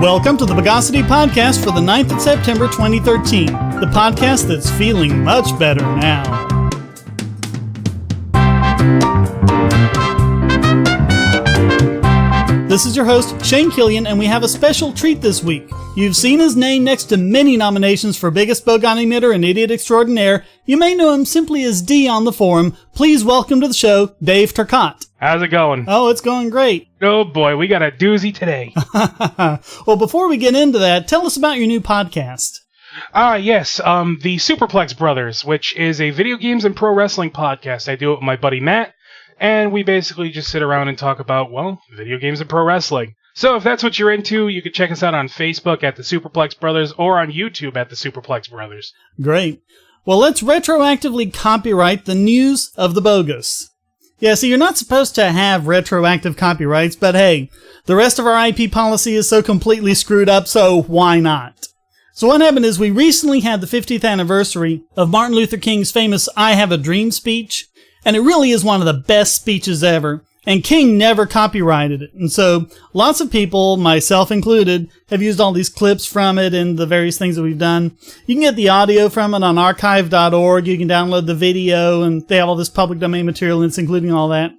Welcome to the Bogosity podcast for the 9th of September 2013, the podcast that's feeling much better now. This is your host, Shane Killian, and we have a special treat this week. You've seen his name next to many nominations for Biggest Bogon Emitter and Idiot Extraordinaire. You may know him simply as D on the forum. Please welcome to the show, Dave Turcotte. How's it going? Oh, it's going great. Oh boy, we got a doozy today. Well, before we get into that, tell us about your new podcast. Yes, the Superplex Brothers, which is a video games and pro wrestling podcast. I do it with my buddy Matt, and we basically just sit around and talk about, well, video games and pro wrestling. So if that's what you're into, you can check us out on Facebook at the Superplex Brothers or on YouTube at the Superplex Brothers. Great. Well, let's retroactively copyright the news of the Bogus. Yeah, so you're not supposed to have retroactive copyrights, but hey, the rest of our IP policy is so completely screwed up, so why not? So what happened is we recently had the 50th anniversary of Martin Luther King's famous I Have a Dream speech, and it really is one of the best speeches ever, and King never copyrighted it. And so lots of people, myself included, have used all these clips from it and the various things that we've done. You can get the audio from it on archive.org. You can download the video, and they have all this public domain material, and it's including all that.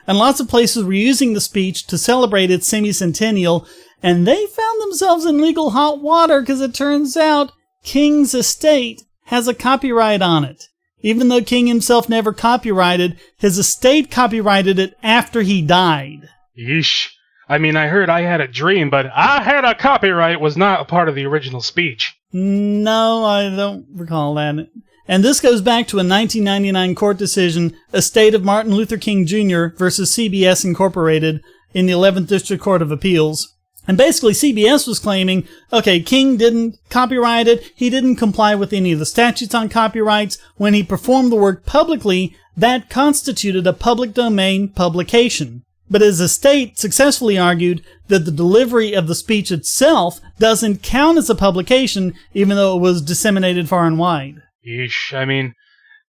And lots of places were using the speech to celebrate its semi-centennial, and they found themselves in legal hot water because it turns out King's estate has a copyright on it. Even though King himself never copyrighted, his estate copyrighted it after he died. Yeesh. I mean, I heard I Had a Dream, but I Had a Copyright was not a part of the original speech. No, I don't recall that. And this goes back to a 1999 court decision, Estate of Martin Luther King Jr. versus CBS Incorporated in the 11th District Court of Appeals. And basically, CBS was claiming, okay, King didn't copyright it, he didn't comply with any of the statutes on copyrights. When he performed the work publicly, that constituted a public domain publication. But his estate successfully argued that the delivery of the speech itself doesn't count as a publication, even though it was disseminated far and wide. Yeesh. I mean,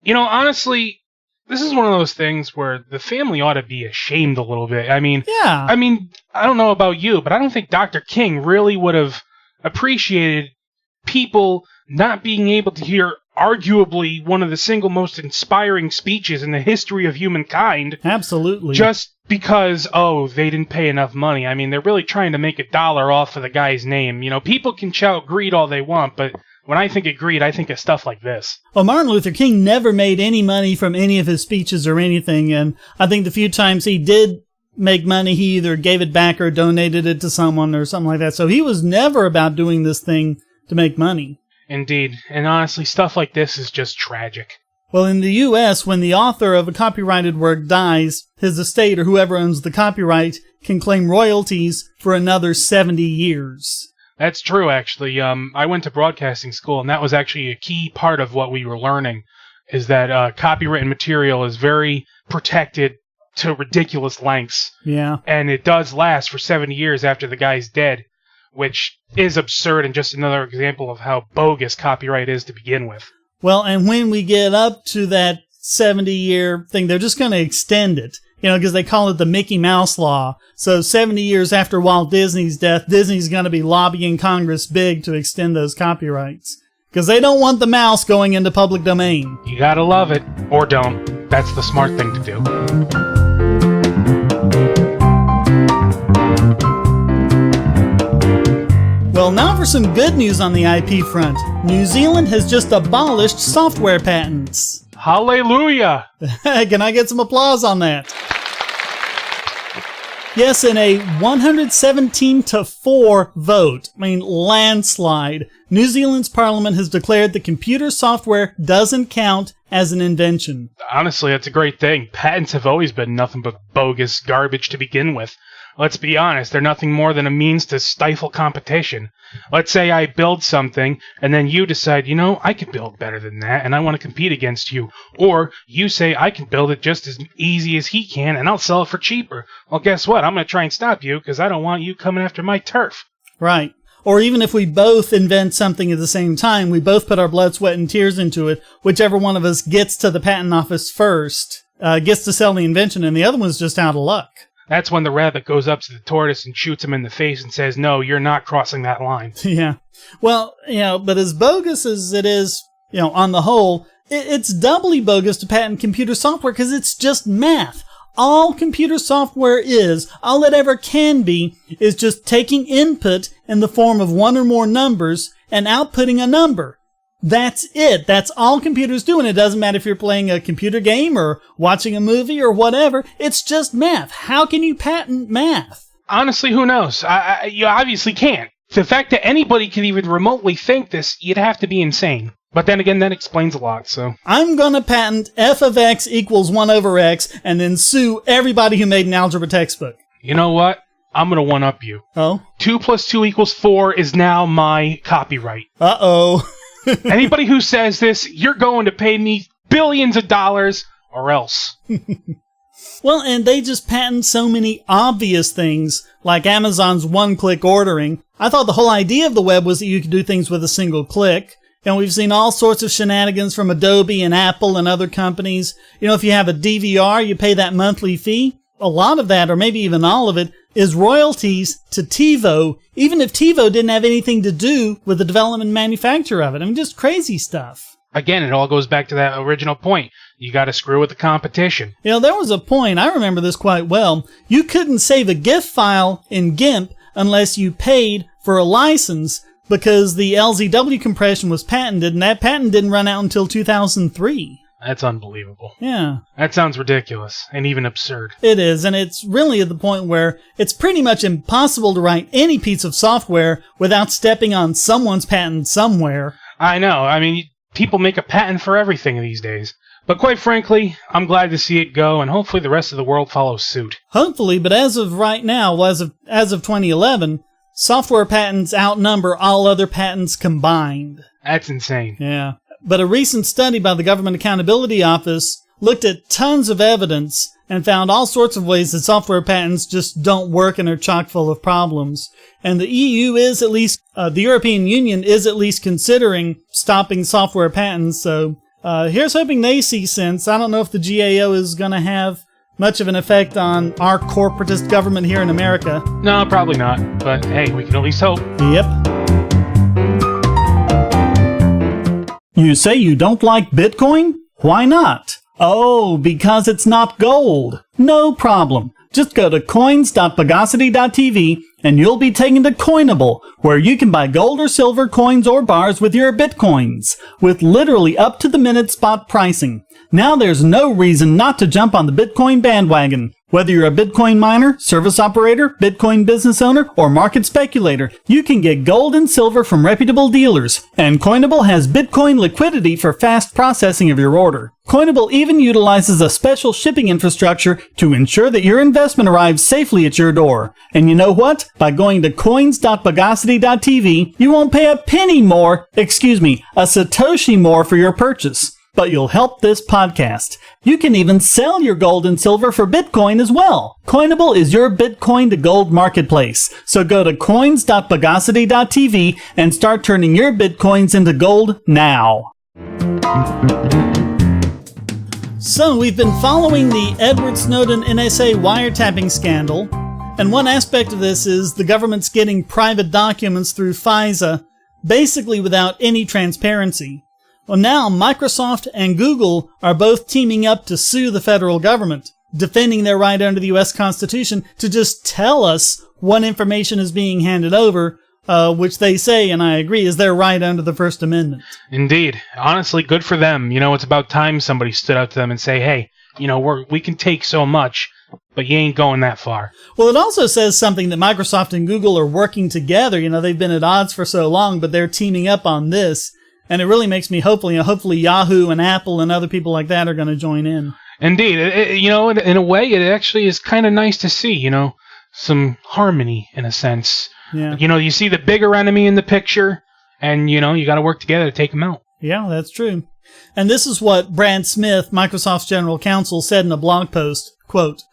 honestly, this is one of those things where the family ought to be ashamed a little bit. I mean, I don't know about you, but I don't think Dr. King really would have appreciated people not being able to hear arguably one of the single most inspiring speeches in the history of humankind. Absolutely. Just because, they didn't pay enough money. I mean, they're really trying to make $1 off of the guy's name. People can shout greed all they want, but when I think of greed, I think of stuff like this. Well, Martin Luther King never made any money from any of his speeches or anything, and I think the few times he did make money, he either gave it back or donated it to someone or something like that. So he was never about doing this thing to make money. Indeed. And honestly, stuff like this is just tragic. Well, in the U.S., when the author of a copyrighted work dies, his estate or whoever owns the copyright can claim royalties for another 70 years. That's true, actually. I went to broadcasting school, and that was actually a key part of what we were learning, is that copywritten material is very protected to ridiculous lengths. Yeah. And it does last for 70 years after the guy's dead, which is absurd and just another example of how bogus copyright is to begin with. Well, and when we get up to that 70-year thing, they're just going to extend it. Because they call it the Mickey Mouse Law. So 70 years after Walt Disney's death, Disney's going to be lobbying Congress big to extend those copyrights. Because they don't want the mouse going into public domain. You gotta love it. Or don't. That's the smart thing to do. Well, now for some good news on the IP front. New Zealand has just abolished software patents. Hallelujah! Can I get some applause on that? Yes, in a 117-4 vote, landslide, New Zealand's parliament has declared that computer software doesn't count as an invention. Honestly, that's a great thing. Patents have always been nothing but bogus garbage to begin with. Let's be honest, they're nothing more than a means to stifle competition. Let's say I build something, and then you decide, I can build better than that, and I want to compete against you. Or you say, I can build it just as easy as he can, and I'll sell it for cheaper. Well, guess what? I'm going to try and stop you, because I don't want you coming after my turf. Right. Or even if we both invent something at the same time, we both put our blood, sweat, and tears into it, whichever one of us gets to the patent office first gets to sell the invention, and the other one's just out of luck. That's when the rabbit goes up to the tortoise and shoots him in the face and says, no, you're not crossing that line. Yeah. Well, but as bogus as it is, on the whole, it's doubly bogus to patent computer software because it's just math. All computer software is, all it ever can be, is just taking input in the form of one or more numbers and outputting a number. That's it. That's all computers do, and it doesn't matter if you're playing a computer game or watching a movie or whatever. It's just math. How can you patent math? Honestly, who knows? You obviously can't. The fact that anybody could even remotely think this, you'd have to be insane. But then again, that explains a lot, so... I'm gonna patent f of x equals 1 over x and then sue everybody who made an algebra textbook. You know what? I'm gonna one-up you. Oh? 2 plus 2 equals 4 is now my copyright. Uh-oh. Anybody who says this, you're going to pay me billions of dollars, or else. Well, and they just patent so many obvious things, like Amazon's one-click ordering. I thought the whole idea of the web was that you could do things with a single click. And we've seen all sorts of shenanigans from Adobe and Apple and other companies. If you have a DVR, you pay that monthly fee. A lot of that, or maybe even all of it, is royalties to TiVo, even if TiVo didn't have anything to do with the development and manufacture of it. I mean, just crazy stuff. Again, it all goes back to that original point. You gotta screw with the competition. There was a point, I remember this quite well. You couldn't save a GIF file in GIMP unless you paid for a license, because the LZW compression was patented, and that patent didn't run out until 2003. That's unbelievable. Yeah. That sounds ridiculous, and even absurd. It is, and it's really at the point where it's pretty much impossible to write any piece of software without stepping on someone's patent somewhere. I know. I mean, people make a patent for everything these days. But quite frankly, I'm glad to see it go, and hopefully the rest of the world follows suit. Hopefully, but as of right now, as of 2011... software patents outnumber all other patents combined. That's insane. Yeah. But a recent study by the Government Accountability Office looked at tons of evidence and found all sorts of ways that software patents just don't work and are chock full of problems. And the EU is at least, the European Union is at least considering stopping software patents. So here's hoping they see sense. I don't know if the GAO is going to have much of an effect on our corporatist government here in America. No, probably not. But hey, we can at least hope. Yep. You say you don't like Bitcoin? Why not? Oh, because it's not gold. No problem. Just go to coins.bogosity.tv and you'll be taken to Coinable, where you can buy gold or silver coins or bars with your Bitcoins, with literally up-to-the-minute spot pricing. Now there's no reason not to jump on the Bitcoin bandwagon. Whether you're a Bitcoin miner, service operator, Bitcoin business owner, or market speculator, you can get gold and silver from reputable dealers. And Coinable has Bitcoin liquidity for fast processing of your order. Coinable even utilizes a special shipping infrastructure to ensure that your investment arrives safely at your door. And you know what? By going to coins.bogosity.tv, you won't pay a penny more, a Satoshi more for your purchase. But you'll help this podcast. You can even sell your gold and silver for Bitcoin as well. Coinable is your Bitcoin to gold marketplace. So go to coins.bogosity.tv and start turning your Bitcoins into gold now. So we've been following the Edward Snowden NSA wiretapping scandal. And one aspect of this is the government's getting private documents through FISA, basically without any transparency. Well, now Microsoft and Google are both teaming up to sue the federal government, defending their right under the U.S. Constitution to just tell us what information is being handed over, which they say, and I agree, is their right under the First Amendment. Indeed. Honestly, good for them. It's about time somebody stood up to them and say, hey, we can take so much, but you ain't going that far. Well, it also says something that Microsoft and Google are working together. They've been at odds for so long, but they're teaming up on this. And it really makes me hopefully Yahoo and Apple and other people like that are going to join in. Indeed. In a way, it actually is kind of nice to see, some harmony in a sense. Yeah. You see the bigger enemy in the picture, and, you got to work together to take them out. Yeah, that's true. And this is what Brad Smith, Microsoft's general counsel, said in a blog post, quote,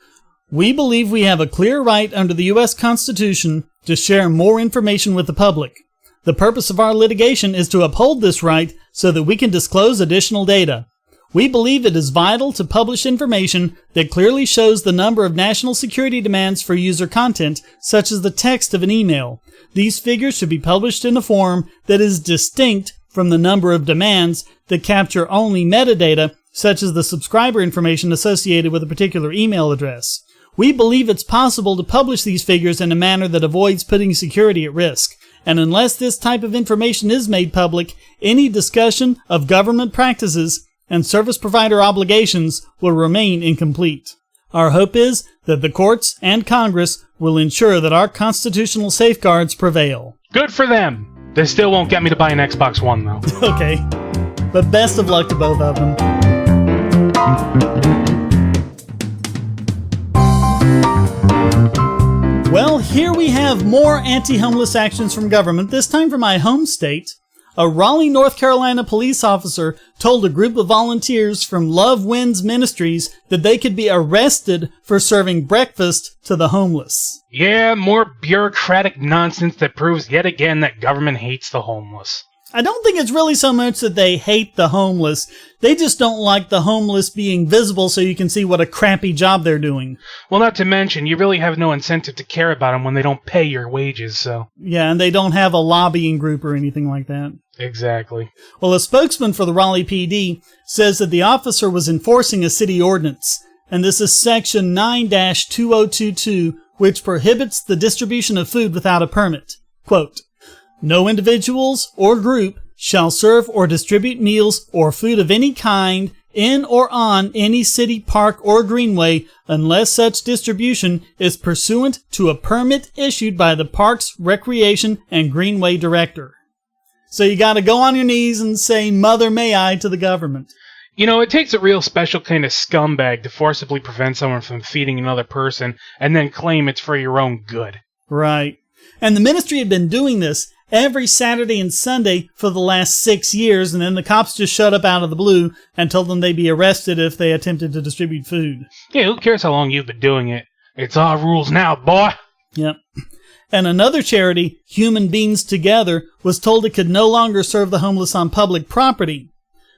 "We believe we have a clear right under the U.S. Constitution to share more information with the public. The purpose of our litigation is to uphold this right so that we can disclose additional data. We believe it is vital to publish information that clearly shows the number of national security demands for user content, such as the text of an email. These figures should be published in a form that is distinct from the number of demands that capture only metadata, such as the subscriber information associated with a particular email address. We believe it's possible to publish these figures in a manner that avoids putting security at risk. And unless this type of information is made public, any discussion of government practices and service provider obligations will remain incomplete. Our hope is that the courts and Congress will ensure that our constitutional safeguards prevail. Good for them. They still won't get me to buy an Xbox One, though. Okay. But best of luck to both of them. Well, here we have more anti-homeless actions from government, this time from my home state. A Raleigh, North Carolina police officer told a group of volunteers from Love Wins Ministries that they could be arrested for serving breakfast to the homeless. Yeah, more bureaucratic nonsense that proves yet again that government hates the homeless. I don't think it's really so much that they hate the homeless. They just don't like the homeless being visible so you can see what a crappy job they're doing. Well, not to mention, you really have no incentive to care about them when they don't pay your wages, so... Yeah, and they don't have a lobbying group or anything like that. Exactly. Well, a spokesman for the Raleigh PD says that the officer was enforcing a city ordinance, and this is Section 9-2022, which prohibits the distribution of food without a permit. Quote, "No individuals or group shall serve or distribute meals or food of any kind in or on any city park or greenway unless such distribution is pursuant to a permit issued by the Parks, Recreation, and Greenway Director." So you gotta go on your knees and say, "Mother may I" to the government. You know, it takes a real special kind of scumbag to forcibly prevent someone from feeding another person and then claim it's for your own good. Right. And the ministry had been doing this every Saturday and Sunday for the last 6 years, and then the cops just showed up out of the blue and told them they'd be arrested if they attempted to distribute food. Yeah, who cares how long you've been doing it? It's our rules now, boy! Yep. And another charity, Human Beings Together, was told it could no longer serve the homeless on public property.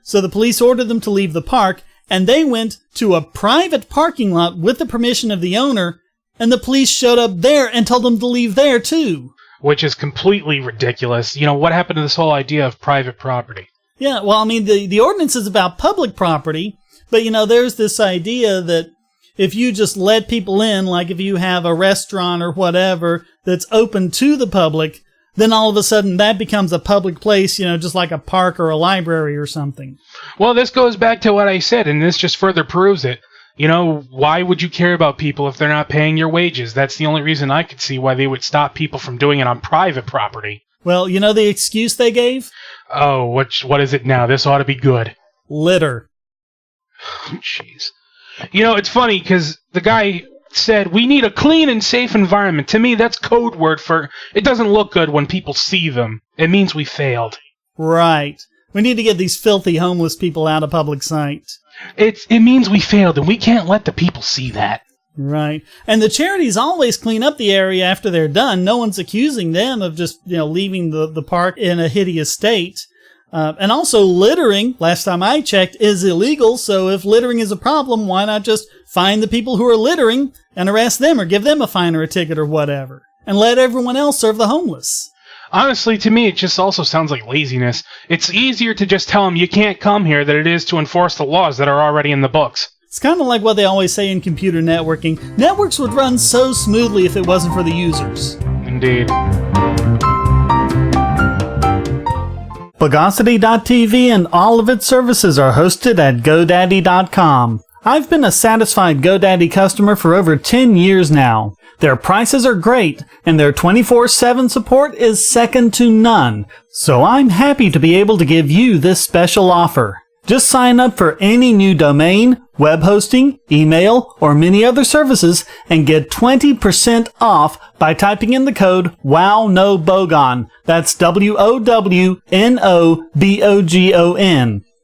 So the police ordered them to leave the park, and they went to a private parking lot with the permission of the owner, and the police showed up there and told them to leave there too. Which is completely ridiculous. You know, what happened to this whole idea of private property? Yeah, well, I mean, the ordinance is about public property, but, you know, there's this idea that if you just let people in, like if you have a restaurant or whatever that's open to the public, then all of a sudden that becomes a public place, you know, just like a park or a library or something. Well, this goes back to what I said, and this just further proves it. You know, why would you care about people if they're not paying your wages? That's the only reason I could see why they would stop people from doing it on private property. Well, you know the excuse they gave? Oh, what is it now? This ought to be good. Litter. Jeez. You know, it's funny, because the guy said, we need a clean and safe environment. To me, that's code word for, it doesn't look good when people see them. It means we failed. Right. We need to get these filthy homeless people out of public sight. It means we failed, and we can't let the people see that. Right. And the charities always clean up the area after they're done. No one's accusing them of just, you know, leaving the park in a hideous state. And also littering, last time I checked, is illegal. So if littering is a problem, why not just find the people who are littering and arrest them or give them a fine or a ticket or whatever and let everyone else serve the homeless? Honestly, to me, it just also sounds like laziness. It's easier to just tell them you can't come here than it is to enforce the laws that are already in the books. It's kind of like what they always say in computer networking. Networks would run so smoothly if it wasn't for the users. Indeed. Bogosity.tv and all of its services are hosted at GoDaddy.com. I've been a satisfied GoDaddy customer for over 10 years now. Their prices are great, and their 24/7 support is second to none. So I'm happy to be able to give you this special offer. Just sign up for any new domain, web hosting, email, or many other services and get 20% off by typing in the code WOWNOBOGON. That's WOWNOBOGON.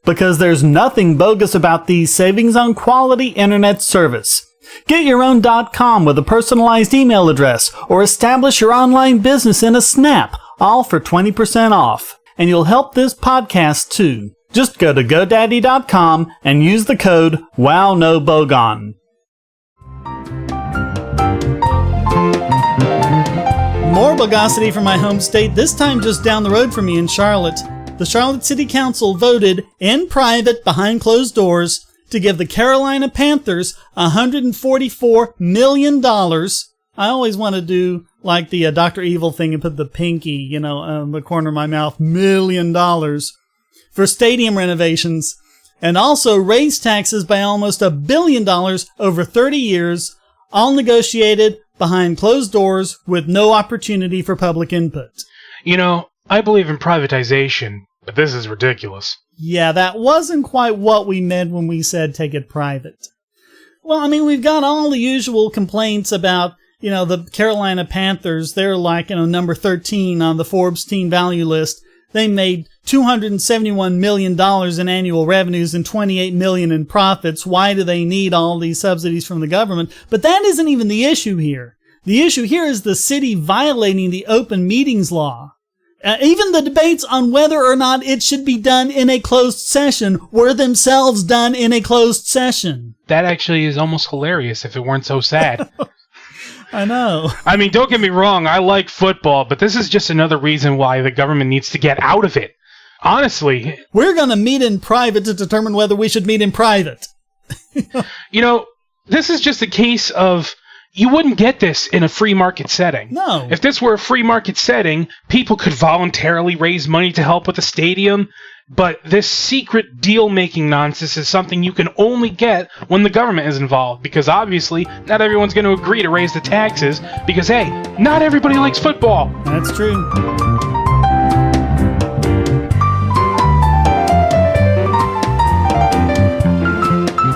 Because there's nothing bogus about these savings on quality internet service. Get your own .com with a personalized email address or establish your online business in a snap, all for 20% off. And you'll help this podcast too. Just go to GoDaddy.com and use the code WowNoBogon. More Bogosity from my home state, this time just down the road from me in Charlotte. The Charlotte City Council voted, in private, behind closed doors, to give the Carolina Panthers $144 million. I always want to do like the Dr. Evil thing and put the pinky, on the corner of my mouth, $1 million, for stadium renovations, and also raise taxes by almost $1 billion over 30 years, all negotiated behind closed doors with no opportunity for public input. I believe in privatization, but this is ridiculous. Yeah, that wasn't quite what we meant when we said take it private. Well, we've got all the usual complaints about, the Carolina Panthers. They're like, number 13 on the Forbes teen value list. They made $271 million in annual revenues and $28 million in profits. Why do they need all these subsidies from the government? But that isn't even the issue here. The issue here is the city violating the open meetings law. Even the debates on whether or not it should be done in a closed session were themselves done in a closed session. That actually is almost hilarious if it weren't so sad. I know. Don't get me wrong, I like football, but this is just another reason why the government needs to get out of it. Honestly. We're going to meet in private to determine whether we should meet in private. This is just a case of you wouldn't get this in a free market setting. No. If this were a free market setting, people could voluntarily raise money to help with the stadium. But this secret deal-making nonsense is something you can only get when the government is involved. Because obviously, not everyone's going to agree to raise the taxes. Because, hey, not everybody likes football. That's true.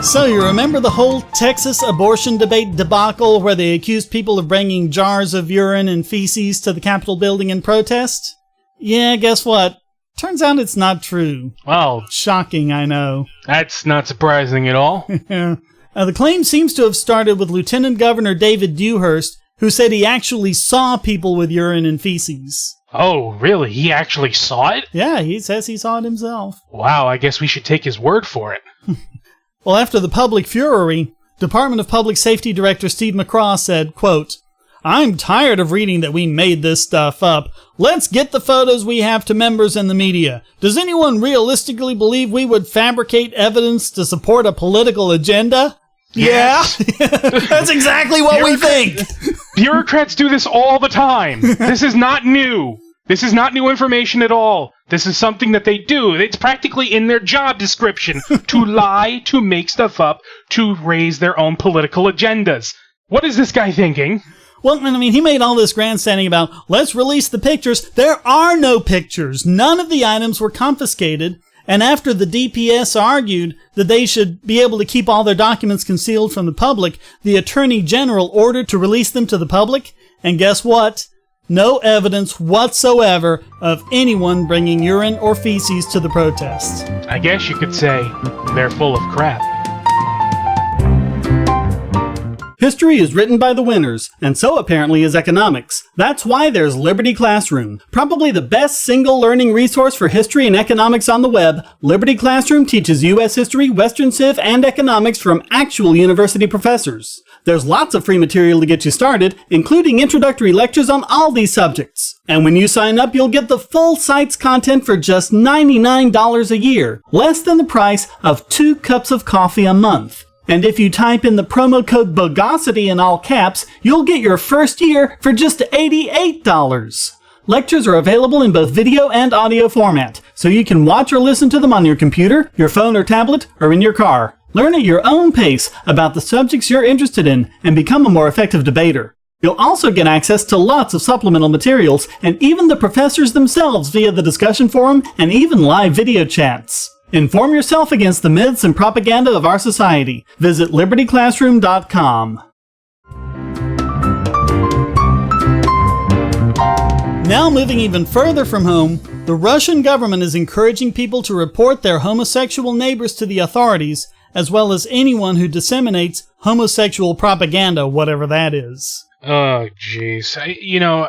So you remember the whole Texas abortion debate debacle where they accused people of bringing jars of urine and feces to the Capitol building in protest? Yeah, guess what? Turns out it's not true. Well, shocking, I know. That's not surprising at all. The claim seems to have started with Lieutenant Governor David Dewhurst, who said he actually saw people with urine and feces. Oh, really? He actually saw it? Yeah, he says he saw it himself. Wow, I guess we should take his word for it. Well, after the public fury, Department of Public Safety Director Steve McCraw said, quote, "I'm tired of reading that we made this stuff up. Let's get the photos we have to members and the media. Does anyone realistically believe we would fabricate evidence to support a political agenda?" Yes. Yeah, that's exactly what we think. Bureaucrats do this all the time. This is not new. This is not new information at all. This is something that they do. It's practically in their job description to lie, to make stuff up, to raise their own political agendas. What is this guy thinking? Well, he made all this grandstanding about, let's release the pictures. There are no pictures. None of the items were confiscated. And after the DPS argued that they should be able to keep all their documents concealed from the public, the Attorney General ordered to release them to the public. And guess what? No evidence whatsoever of anyone bringing urine or feces to the protests. I guess you could say they're full of crap. History is written by the winners, and so apparently is economics. That's why there's Liberty Classroom. Probably the best single learning resource for history and economics on the web, Liberty Classroom teaches U.S. history, Western Civ, and economics from actual university professors. There's lots of free material to get you started, including introductory lectures on all these subjects. And when you sign up, you'll get the full site's content for just $99 a year, less than the price of 2 cups of coffee a month. And if you type in the promo code Bogosity in all caps, you'll get your first year for just $88. Lectures are available in both video and audio format, so you can watch or listen to them on your computer, your phone or tablet, or in your car. Learn at your own pace about the subjects you're interested in and become a more effective debater. You'll also get access to lots of supplemental materials and even the professors themselves via the discussion forum and even live video chats. Inform yourself against the myths and propaganda of our society. Visit libertyclassroom.com. Now moving even further from home, the Russian government is encouraging people to report their homosexual neighbors to the authorities, as well as anyone who disseminates homosexual propaganda, whatever that is. Oh, jeez.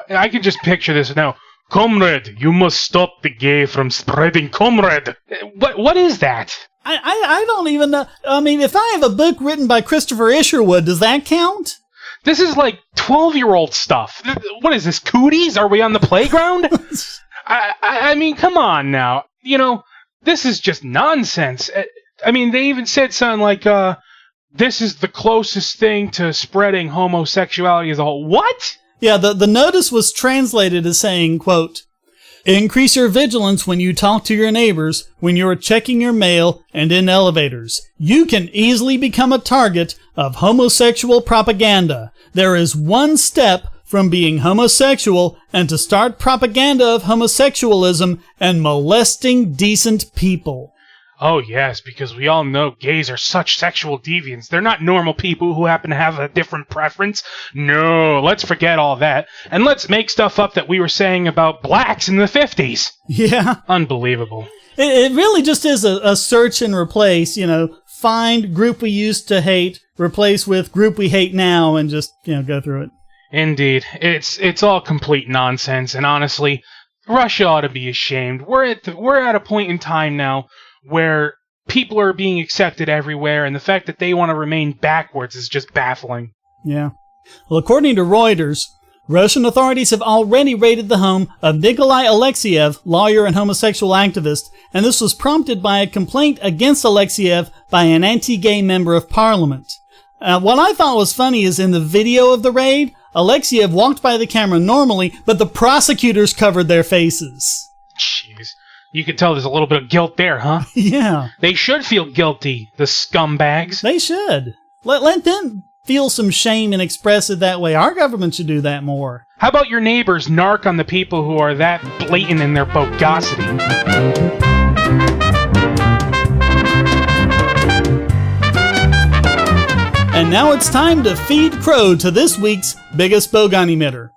I can just picture this now. Comrade, you must stop the gay from spreading, comrade. What is that? I don't even know. I mean, if I have a book written by Christopher Isherwood, does that count? This is like 12-year-old stuff. What is this, cooties? Are we on the playground? I mean, come on now. You know, this is just nonsense. I mean, they even said something like, this is the closest thing to spreading homosexuality as a whole. What? Yeah, the notice was translated as saying, quote, increase your vigilance when you talk to your neighbors, when you're checking your mail, and in elevators. You can easily become a target of homosexual propaganda. There is one step from being homosexual and to start propaganda of homosexualism and molesting decent people. Oh, yes, because we all know gays are such sexual deviants. They're not normal people who happen to have a different preference. No, let's forget all that. And let's make stuff up that we were saying about blacks in the 50s. Yeah. Unbelievable. It really just is a search and replace, you know, find group we used to hate, replace with group we hate now, and just, you know, go through it. Indeed. It's all complete nonsense, and honestly, Russia ought to be ashamed. We're at a point in time now where people are being accepted everywhere, and the fact that they want to remain backwards is just baffling. Yeah. Well, according to Reuters, Russian authorities have already raided the home of Nikolai Alexeyev, lawyer and homosexual activist, and this was prompted by a complaint against Alexeyev by an anti-gay member of parliament. What I thought was funny is in the video of the raid, Alexeyev walked by the camera normally, but the prosecutors covered their faces. Jeez. You can tell there's a little bit of guilt there, huh? Yeah. They should feel guilty, the scumbags. They should. Let them feel some shame and express it that way. Our government should do that more. How about your neighbors narc on the people who are that blatant in their bogosity? And now it's time to feed crow to this week's biggest Bogon emitter.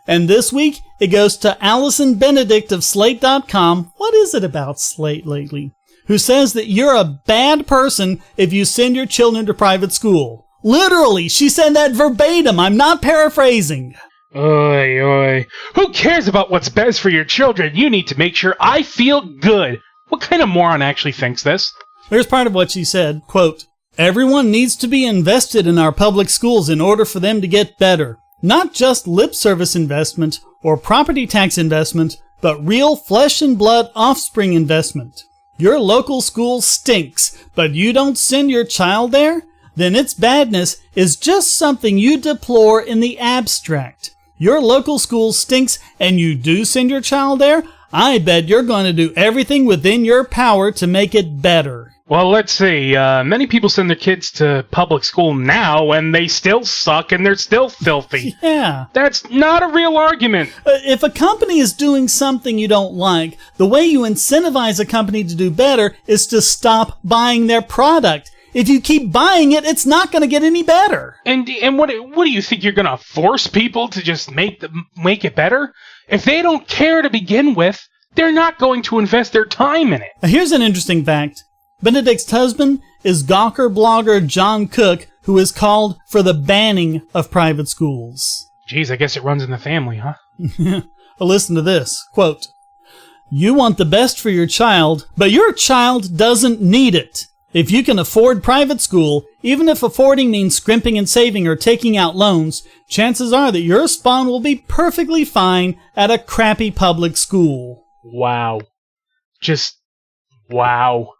And this week, it goes to Allison Benedikt of Slate.com. What is it about Slate lately? Who says that you're a bad person if you send your children to private school. Literally, she said that verbatim. I'm not paraphrasing. Oy, oy. Who cares about what's best for your children? You need to make sure I feel good. What kind of moron actually thinks this? Here's part of what she said. Quote, everyone needs to be invested in our public schools in order for them to get better. Not just lip service investment or property tax investment, but real flesh and blood offspring investment. Your local school stinks, but you don't send your child there? Then its badness is just something you deplore in the abstract. Your local school stinks and you do send your child there? I bet you're going to do everything within your power to make it better. Well, let's see. Many people send their kids to public school now, and they still suck, and they're still filthy. Yeah. That's not a real argument. If a company is doing something you don't like, the way you incentivize a company to do better is to stop buying their product. If you keep buying it, it's not going to get any better. And what do you think, you're going to force people to just make it better? If they don't care to begin with, they're not going to invest their time in it. Here's an interesting fact. Benedikt's husband is Gawker blogger John Cook, who is called for the banning of private schools. Geez, I guess it runs in the family, huh? Well, listen to this. Quote, you want the best for your child, but your child doesn't need it. If you can afford private school, even if affording means scrimping and saving or taking out loans, chances are that your spawn will be perfectly fine at a crappy public school. Wow. Just wow.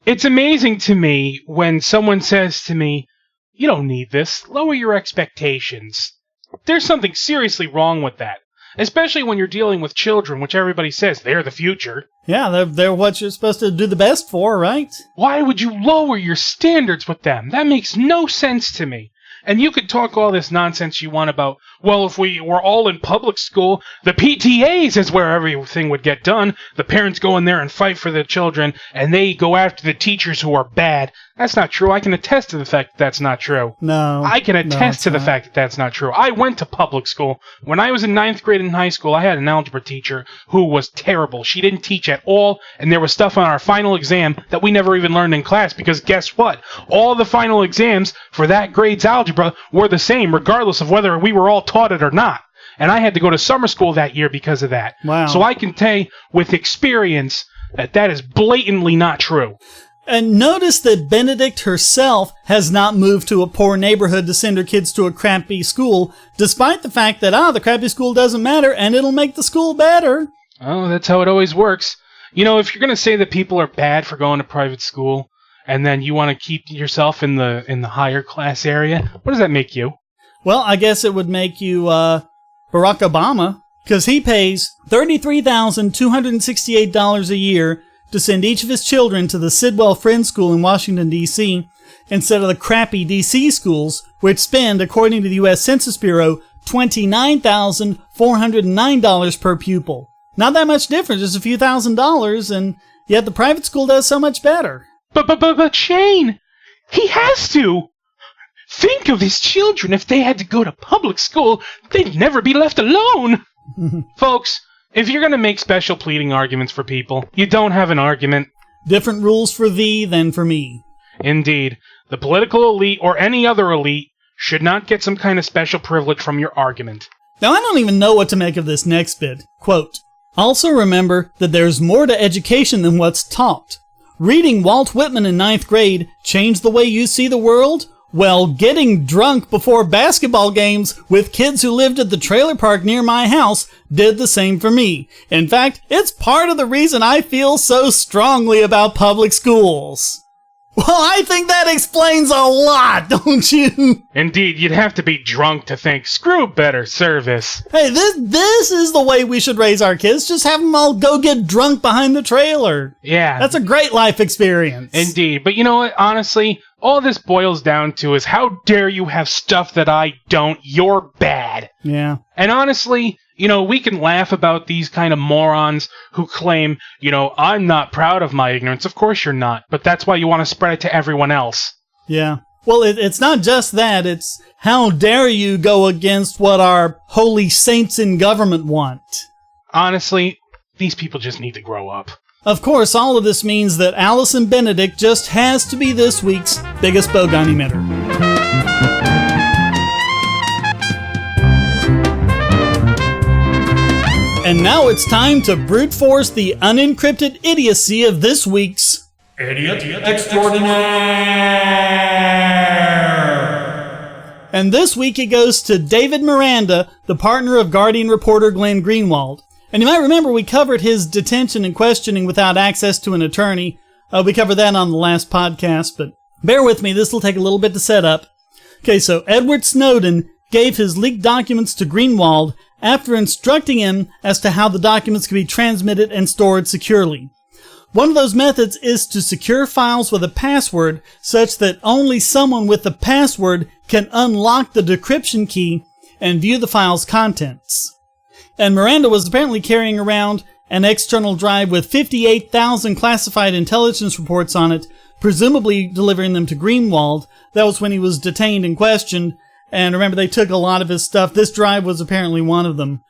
It's amazing to me when someone says to me, you don't need this, lower your expectations. There's something seriously wrong with that. Especially when you're dealing with children, which everybody says they're the future. Yeah, they're what you're supposed to do the best for, right? Why would you lower your standards with them? That makes no sense to me. And you could talk all this nonsense you want about, well, if we were all in public school, the PTAs is where everything would get done. The parents go in there and fight for the children, and they go after the teachers who are bad. That's not true. I can attest to the fact that that's not true. No. I can attest to the fact that that's not true. I went to public school. When I was in 9th grade in high school, I had an algebra teacher who was terrible. She didn't teach at all, and there was stuff on our final exam that we never even learned in class, because guess what? All the final exams for that grade's algebra were the same, regardless of whether we were all taught it or not. and I had to go to summer school that year because of that. Wow. So I can tell with experience that is blatantly not true. And notice that Benedikt herself has not moved to a poor neighborhood to send her kids to a crappy school, despite the fact that, the crappy school doesn't matter and it'll make the school better. Oh, that's how it always works. You know, if you're going to say that people are bad for going to private school, and then you want to keep yourself in the higher class area, what does that make you? Well, I guess it would make you Barack Obama, because he pays $33,268 a year to send each of his children to the Sidwell Friends School in Washington, D.C., instead of the crappy D.C. schools, which spend, according to the U.S. Census Bureau, $29,409 per pupil. Not that much difference, just a few $1,000s, and yet the private school does so much better. But Shane, he has to. Think of his children. If they had to go to public school, they'd never be left alone. Folks, if you're going to make special pleading arguments for people, you don't have an argument. Different rules for thee than for me. Indeed. The political elite or any other elite should not get some kind of special privilege from your argument. Now, I don't even know what to make of this next bit. Quote, also remember that there's more to education than what's taught. Reading Walt Whitman in 9th grade changed the way you see the world? Well, getting drunk before basketball games with kids who lived at the trailer park near my house did the same for me. In fact, it's part of the reason I feel so strongly about public schools. Well, I think that explains a lot, don't you? Indeed, you'd have to be drunk to think, screw better service. Hey, this is the way we should raise our kids. Just have them all go get drunk behind the trailer. Yeah. That's a great life experience. Indeed. But you know what? Honestly, all this boils down to is how dare you have stuff that I don't? You're bad. Yeah. And honestly, you know, we can laugh about these kind of morons who claim, you know, I'm not proud of my ignorance. Of course you're not. But that's why you want to spread it to everyone else. Yeah. Well, it's not just that. It's how dare you go against what our holy saints in government want. Honestly, these people just need to grow up. Of course, all of this means that Allison Benedikt just has to be this week's biggest Bogon emitter. And now it's time to brute force the unencrypted idiocy of this week's Idiot Extraordinaire! And this week it goes to David Miranda, the partner of Guardian reporter Glenn Greenwald. And you might remember we covered his detention and questioning without access to an attorney. We covered that on the last podcast, but bear with me, this will take a little bit to set up. Okay, so Edward Snowden gave his leaked documents to Greenwald after instructing him as to how the documents could be transmitted and stored securely. One of those methods is to secure files with a password such that only someone with the password can unlock the decryption key and view the file's contents. And Miranda was apparently carrying around an external drive with 58,000 classified intelligence reports on it, presumably delivering them to Greenwald. That was when he was detained and questioned. And remember, they took a lot of his stuff. This drive was apparently one of them.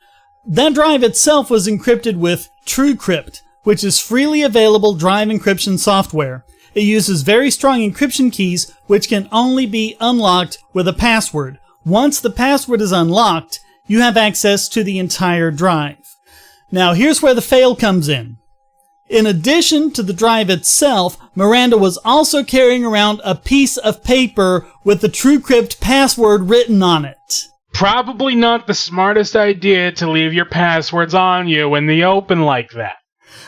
That drive itself was encrypted with TrueCrypt, which is freely available drive encryption software. It uses very strong encryption keys, which can only be unlocked with a password. Once the password is unlocked, you have access to the entire drive. Now, here's where the fail comes in. In addition to the drive itself, Miranda was also carrying around a piece of paper with the TrueCrypt password written on it. Probably not the smartest idea to leave your passwords on you in the open like that.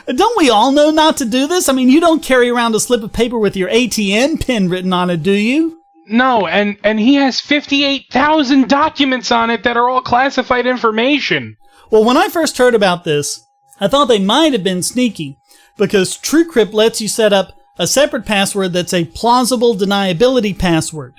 Don't we all know not to do this? I mean, you don't carry around a slip of paper with your ATM pin written on it, do you? No, and he has 58,000 documents on it that are all classified information. Well, when I first heard about this, I thought they might have been sneaky, because TrueCrypt lets you set up a separate password that's a plausible deniability password.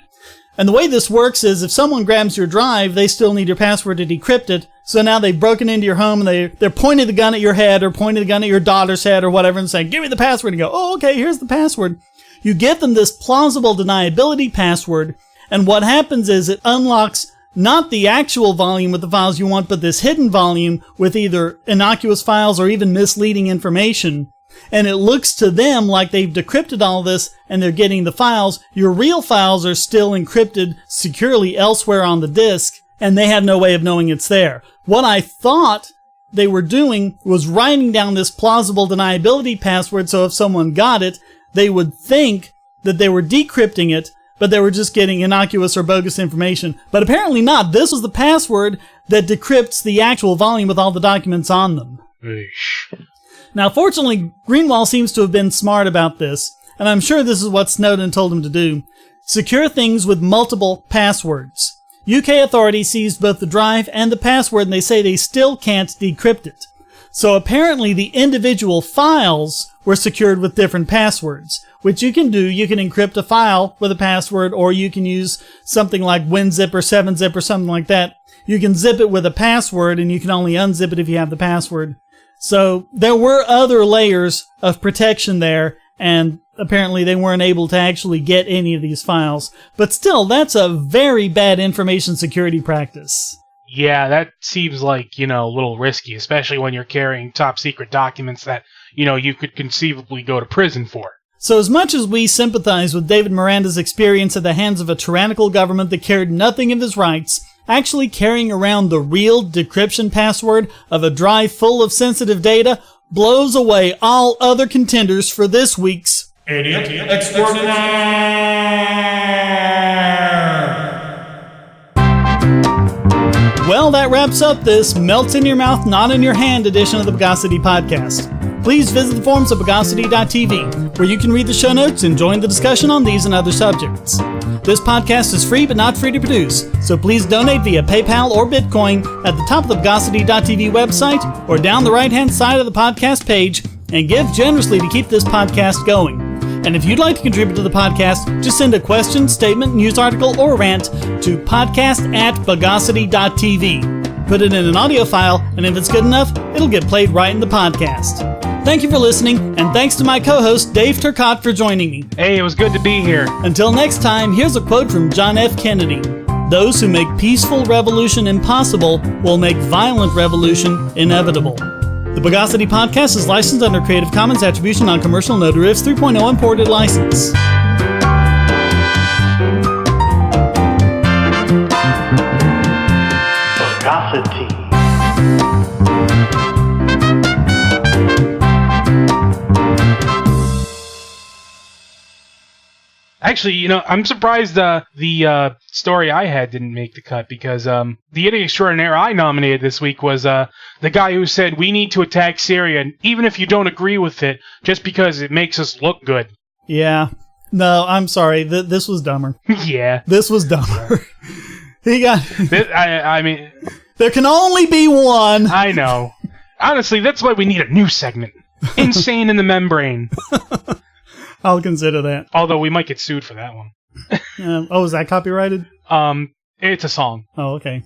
And the way this works is if someone grabs your drive, they still need your password to decrypt it. So now they've broken into your home and they're pointing the gun at your head or pointing the gun at your daughter's head or whatever and saying, give me the password. And you go, oh, okay, here's the password. You give them this plausible deniability password. And what happens is it unlocks not the actual volume with the files you want, but this hidden volume with either innocuous files or even misleading information. And it looks to them like they've decrypted all this and they're getting the files. Your real files are still encrypted securely elsewhere on the disk, and they have no way of knowing it's there. What I thought they were doing was writing down this plausible deniability password, so if someone got it, they would think that they were decrypting it, but they were just getting innocuous or bogus information. But apparently not. This was the password that decrypts the actual volume with all the documents on them. Eesh. Now, fortunately, Greenwald seems to have been smart about this, and I'm sure this is what Snowden told him to do. Secure things with multiple passwords. UK authorities seized both the drive and the password, and they say they still can't decrypt it. So apparently the individual files were secured with different passwords, which you can do. You can encrypt a file with a password, or you can use something like WinZip or 7-Zip or something like that. You can zip it with a password, and you can only unzip it if you have the password. So there were other layers of protection there, and apparently they weren't able to actually get any of these files. But still, that's a very bad information security practice. Yeah, that seems like, a little risky, especially when you're carrying top secret documents that, you could conceivably go to prison for. So as much as we sympathize with David Miranda's experience at the hands of a tyrannical government that cared nothing of his rights, actually carrying around the real decryption password of a drive full of sensitive data blows away all other contenders for this week's Idiot Extraordinaire! Well, that wraps up this Melts in Your Mouth, Not in Your Hand edition of the Bogosity podcast. Please visit the forums at Bogosity.tv, where you can read the show notes and join the discussion on these and other subjects. This podcast is free but not free to produce, so please donate via PayPal or Bitcoin at the top of the Bogosity.tv website or down the right-hand side of the podcast page, and give generously to keep this podcast going. And if you'd like to contribute to the podcast, just send a question, statement, news article, or rant to podcast@bogosity.tv. Put it in an audio file, and if it's good enough, it'll get played right in the podcast. Thank you for listening, and thanks to my co-host, Dave Turcotte, for joining me. Hey, it was good to be here. Until next time, here's a quote from John F. Kennedy. Those who make peaceful revolution impossible will make violent revolution inevitable. The Bogosity podcast is licensed under Creative Commons Attribution Non-Commercial No Derivatives 3.0 Imported License. Bogosity. Actually, I'm surprised the story I had didn't make the cut, because the Idiot Extraordinaire I nominated this week was the guy who said we need to attack Syria, even if you don't agree with it, just because it makes us look good. Yeah. No, I'm sorry. This was dumber. Yeah. This was dumber. He got... I mean... There can only be one. I know. Honestly, that's why we need a new segment. Insane in the Membrane. I'll consider that. Although we might get sued for that one. Oh, is that copyrighted? It's a song. Oh, okay.